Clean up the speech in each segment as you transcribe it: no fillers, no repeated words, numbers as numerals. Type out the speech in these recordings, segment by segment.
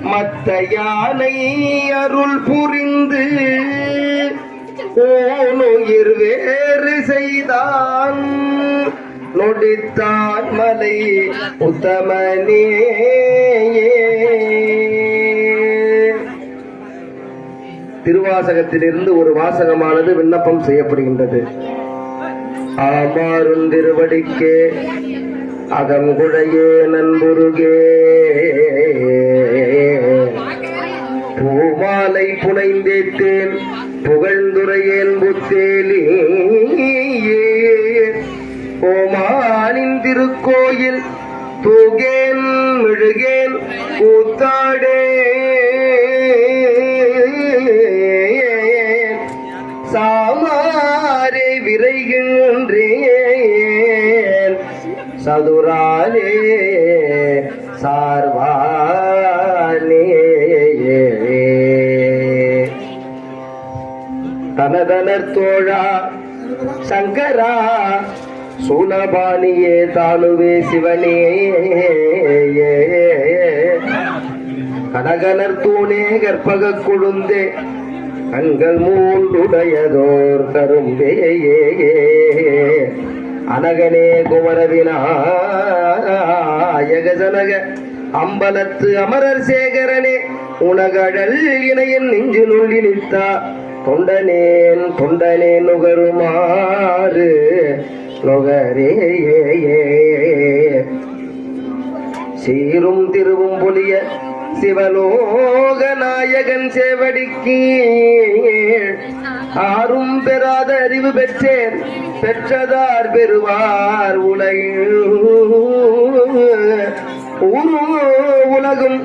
மத்த யானை அருள் புரிந்து ஓனுயிர் வேறு செய்தான் நொடித்தான் மலை உத்தமனே. திருவாசகத்திலிருந்து ஒரு வாசகமானது விண்ணப்பம் செய்யப்படுகின்றது. ஆமாறும் திருவடிக்கே அகங்குழையே நண்புருகே பூமாலை புனைந்தேத்தேன் புகழ்ந்துரையேன் புத்தேலியே ஓமானின் திருக்கோயில் தூகேன் மெழுகேன் கூத்தாடே சாமாரே விரைகின்றேன் சதுராலே சார்வானே. தனதனர் தோழா சங்கரா சூலபாணியே தானுவே சிவனே கனகனர் தூணே கற்பக கொழுந்தே கண்கள் மூன்றுடையதோர் கரும்பே அனகனே குமரவினாயகஜனக அம்பலத்து அமரர் சேகரனே உனகழல் இணையன் நெஞ்சு நுள்ளி நித்தா தொண்டனேன் தொண்டனே நுகருமாறு நுகரே சீரும் திருவும் பொலிய சிவலோக நாயகன் சேவடிக்கு ஆறும் பெறாத அறிவு பெற்றேன் பெற்றதார் பெறுவார் உலகில் உலகும்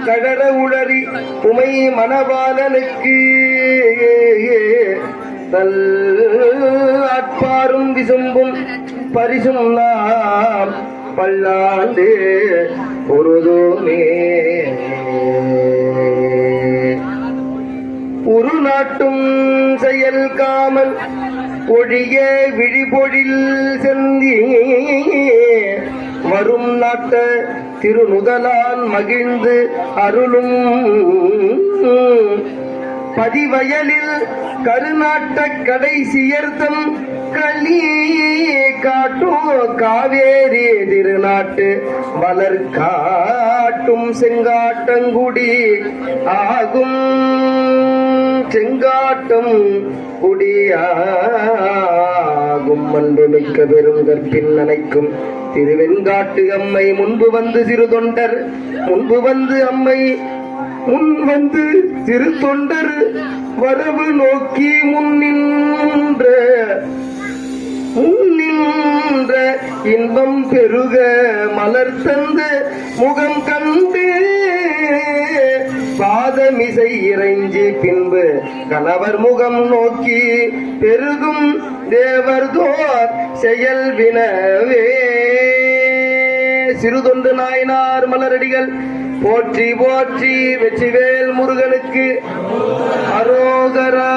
கடற உளறி உமை மணவாளனுக்கு தல் அட்பாரும் விசும்பும் பரிசும் நாம் பல்லாண்டு பொருதுமே. உரு நாட்டும் செயல் காமல் ஒழிய விழிபொழில் செந்தி வரும் நாட்ட திருநுதலான் மகிழ்ந்து அருளும் பதிவயலில் கருநாட்ட கடைசியர்த்தம் களி காட்டும் காவேரி திருநாட்டு மலர் காட்டும் செங்காட்டங்குடி ஆகும் செங்காட்டம் குடியாகும் அன்புமிக்க பெரும் கற்பின் நினைக்கும் திருவெண்காட்டு அம்மை முன்பு வந்து சிறு தொண்டர் முன்பு வந்து அம்மை முன் வந்து சிறு தொண்டர் வரவு நோக்கி முன்னின்ற இன்பம் பெருக மலர் தந்து முகம் கண்டு பாதமிசை இறைஞ்சி பின்பு கணவர் முகம் நோக்கி பெருகும் தேவர்தோர் செயல் வினவே. சிறுதொண்டு நாயனார் மலரடிகள் போற்றி போற்றி. வெற்றிவேல் முருகனுக்கு அரோகரா.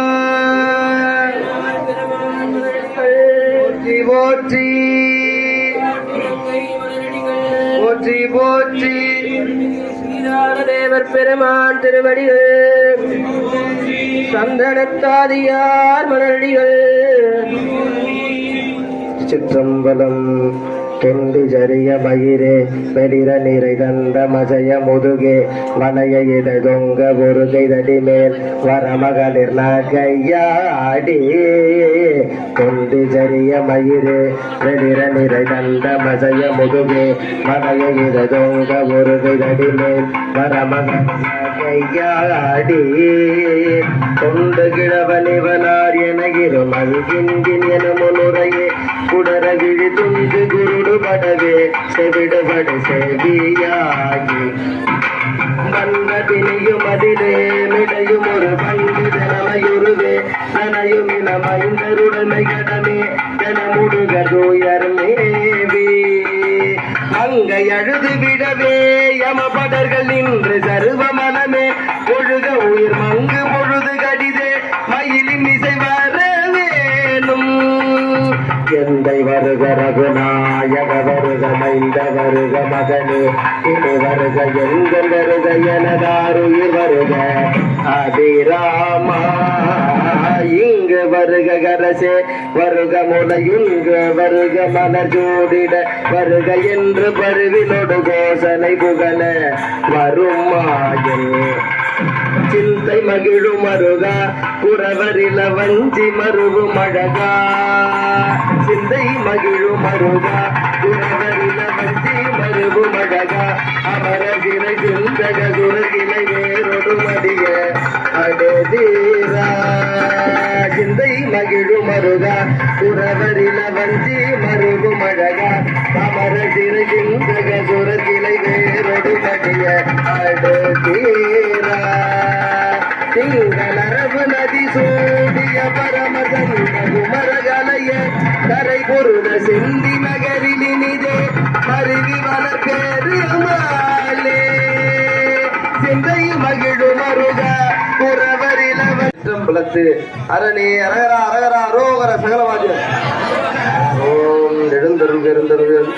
போற்றி போற்றி போற்றி போற்றி. தேவர் பெருமான் திருவடிகள் சந்தனத்தாதியார் மலரடிகள். சிற்றம்பலம் தொண்டு ஜரிய மயிரே வெளிர நிறை தந்த மஜய முதுகே வளைய இட தொங்க ஒருகை தடிமேல் வரமகளிர் நகையாடி. தொண்டு ஜரிய மயிரே வெளிர நிறை தந்த மஜய முதுகே வளைய இட தொங்க ஒருகை தடிமேல் வரமகளிர் நகையாடி. தொண்டு கிழவனிவனார் என இருமல்கின்றின் என முன்னுரையே குடர விழி துண்டு குருடு படவே செவிடுபடு செவியாகி வந்த தினியும் அதிலே மிடையும் ஒரு பங்கு தனமையுருவே தனையும் இனமைந்தருடைமை கடமே தனமுடுக தூயர் மேவி. அங்கை அழுது விடவே யமபடர்கள் நின்று சருவ மனமே ஒழுக உயிர் மங்கு பொழுது கடிதே மயிலின் இசை வரவேணும். எந்தை வருக ரகுநாயக வருக மைந்த வருக மகனே இனி வருக எங்கள் வருக எனதாருயிர் வருக அபிராமா. இங்கு வருக கரசே வருக முனையுங்கு வருக மலர் ஜோடிட வருக என்று பருவினொடு கோசனை புகழ வருமாயின். சிந்தை மகிழும் மருகா குறவரில வஞ்சி மருவும் அழகா. சிந்தை மகிழும் மருகா குறவரில வஞ்சி மருவும் அழகா. அமர சிறை சிந்தக குரகிலை வேறொடு மடிய அடதீரா. சிந்தை மகிழும் மருகா குறவரில வஞ்சி மருவும் அழகா. அமர சிறை சிந்தக குரகிலை வேறொடு மடிய அடதீரா. திங்களரவு நதி சூடிய பரமசந்த குமரகலைய கரை பொருத சிந்தி நகரில் இனிதே அருவி வளர்பெருமாளே. சிந்தை மகிழு மருக குறவரிலவற்றம்பலத்து அரணே அரகரா அரகரா அரோகர சகலவாஜ. ஓம் நெடுந்தருள் பெருந்தருள்